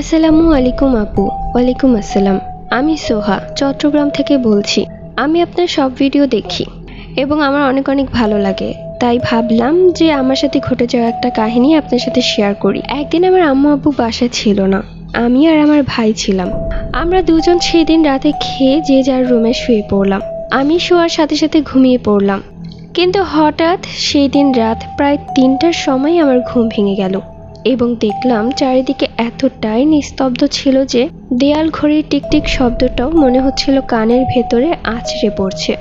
আসসালামু আলাইকুম আপু। ওয়ালাইকুম আসসালাম। আমি সোহা চট্টগ্রাম থেকে বলছি। আমি আপনার সব ভিডিও দেখি এবং আমার অনেক অনেক ভালো লাগে। তাই ভাবলাম যে আমার সাথে ঘটে যাওয়া একটা কাহিনী আপনার সাথে শেয়ার করি। একদিন আমার আম্মু আব্বু বাসায় ছিল না, আমি আর আমার ভাই ছিলাম। আমরা দুজন সেদিন রাতে খেয়ে যে যার রুমে শুয়ে পড়লাম। আমি শোয়ার সাথে সাথে ঘুমিয়ে পড়লাম, কিন্তু হঠাৎ সেই দিন রাত প্রায় ৩টার সময় আমার ঘুম ভেঙে গেল এবং দেখলাম চারিদিকে এতটাই নিস্তব্ধ ছিল যে দেয়াল ঘড়ির টিকটিক শব্দটাও মনে হচ্ছিল কানের ভেতরে আছড়ে পড়ছে।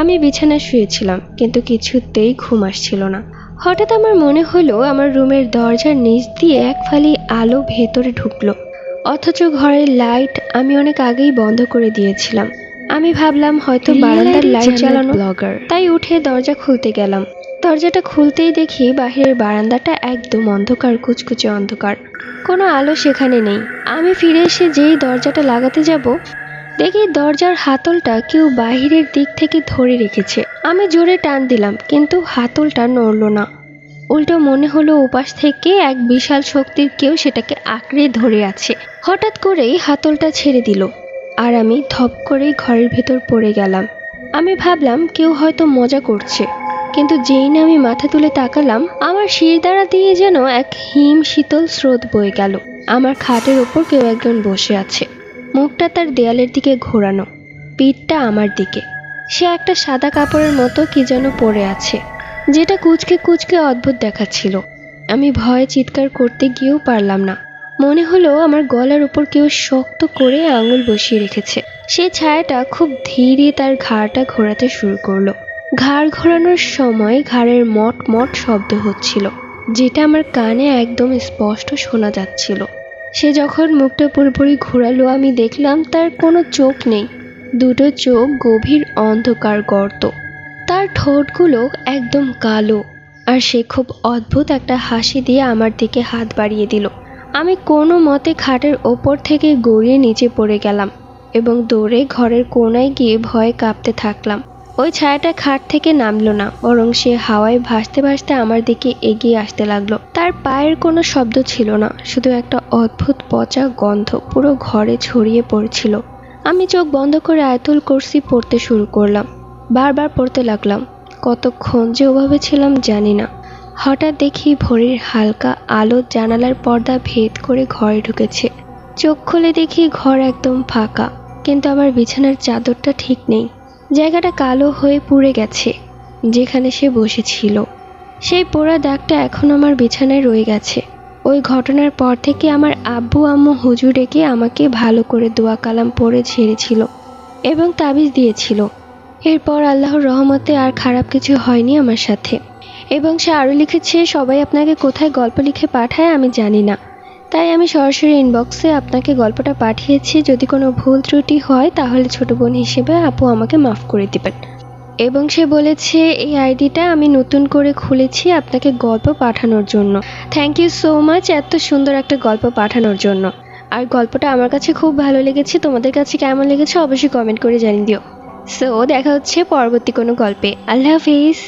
আমি বিছানায় শুয়েছিলাম, কিন্তু কিছুতেই ঘুম আসছিল না। হঠাৎ আমার মনে হলো আমার রুমের দরজার নিচ দিয়ে এক ফালি আলো ভেতরে ঢুকলো, অথচ ঘরের লাইট আমি অনেক আগেই বন্ধ করে দিয়েছিলাম। আমি ভাবলাম হয়তো বারান্দার লাইট জ্বালানো, তাই উঠে দরজা খুলতে গেলাম। দরজাটা খুলতেই দেখি বাহিরের বারান্দাটা একদম অন্ধকার, কুচকুচে অন্ধকার, কোনো আলো সেখানে নেই। আমি ফিরে এসে যেই দরজাটা লাগাতে যাব, দেখি দরজার হাতলটা কেউ বাহিরের দিক থেকে ধরে রেখেছে। আমি জোরে টান দিলাম, কিন্তু হাতলটা নড়ল না। উল্টো মনে হলো ওপাশ থেকে এক বিশাল শক্তির কেউ সেটাকে আঁকড়ে ধরে আছে। হঠাৎ করেই হাতলটা ছেড়ে দিল আর আমি ধপ করেই ঘরের ভেতর পড়ে গেলাম। আমি ভাবলাম কেউ হয়তো মজা করছে, কিন্তু যেই না আমি মাথা তুলে তাকালাম, আমার শিরদাঁড়া দিয়ে যেন এক হিম শীতল স্রোত বয়ে গেল। আমার খাটের ওপর কেউ একজন বসে আছে, মুখটা তার দেয়ালের দিকে ঘোরানো, পিঠটা আমার দিকে। সে একটা সাদা কাপড়ের মতো কি যেন পরে আছে, যেটা কুঁচকে কুঁচকে অদ্ভুত দেখাচ্ছিল। আমি ভয়ে চিৎকার করতে গিয়েও পারলাম না। মনে হলো আমার গলার উপর কেউ শক্ত করে আঙুল বসিয়ে রেখেছে। সেই ছায়াটা খুব ধীরে তার ঘাড়টা ঘোরাতে শুরু করলো। ঘাড় ঘোরানোর সময় ঘাড়ের মট মট শব্দ হচ্ছিল, যেটা আমার কানে একদম স্পষ্ট শোনা যাচ্ছিল। সে যখন মুখটা পুরোপুরি ঘোরালো, আমি দেখলাম তার কোনো চোখ নেই, দুটো চোখ গভীর অন্ধকার গর্ত। তার ঠোঁটগুলো একদম কালো, আর সে খুব অদ্ভুত একটা হাসি দিয়ে আমার দিকে হাত বাড়িয়ে দিল। আমি কোনো মতে খাটের ওপর থেকে গড়িয়ে নিচে পড়ে গেলাম এবং দৌড়ে ঘরের কোনায় গিয়ে ভয়ে কাঁপতে থাকলাম। ওই ছায়াটা খাট থেকে নামলো না, বরং সে হাওয়ায় ভাসতে ভাসতে আমার দিকে এগিয়ে আসতে লাগলো। তার পায়ের কোনো শব্দ ছিল না, শুধু একটা অদ্ভুত পচা গন্ধ পুরো ঘরে ছড়িয়ে পড়ছিল। আমি চোখ বন্ধ করে আয়াতুল কুরসি পড়তে শুরু করলাম। বারবার পড়তে লাগলাম। কতক্ষণ যে ওভাবে ছিলাম জানি না। হঠাৎ দেখি ভোরের হালকা আলো জানালার পর্দা ভেদ করে ঘরে ঢুকেছে। চোখ খুলে দেখি ঘর একদম ফাঁকা, কিন্তু আমার বিছানার চাদরটা ঠিক নেই। জায়গাটা কালো হয়ে পুড়ে গেছে। যেখানে সে বসেছিল সেই পোড়া দাগটা এখন আমার বিছানায় রয়ে গেছে। ওই ঘটনার পর থেকে আমার আব্বু আম্মু হুজুর ডেকে আমাকে ভালো করে দোয়া কালাম পড়ে ঝেড়েছিল এবং তাবিজ দিয়েছিল। এরপর আল্লাহর রহমতে আর খারাপ কিছু হয়নি আমার সাথে। এবং সে আরও লিখেছে, সবাই আপনাকে কোথায় গল্প লিখে পাঠায় আমি জানি না, তাই আমি সরাসরি ইনবক্সে আপনাকে গল্পটা পাঠিয়েছি। যদি কোনো ভুল ত্রুটি হয় তাহলে ছোট বোন হিসেবে আপু আমাকে মাফ করে দিবেন। এবং সে বলেছে এই আইডিটা আমি নতুন করে খুলেছি আপনাকে গল্প পাঠানোর জন্য। থ্যাংক ইউ সো মাচ এত সুন্দর একটা গল্প পাঠানোর জন্য। আর গল্পটা আমার কাছে খুব ভালো লেগেছে। তোমাদের কাছে কেমন লেগেছে অবশ্যই কমেন্ট করে জানিয়ে দিও। সো দেখা হচ্ছে পরবর্তী কোনো গল্পে। আল্লাহ হাফিজ।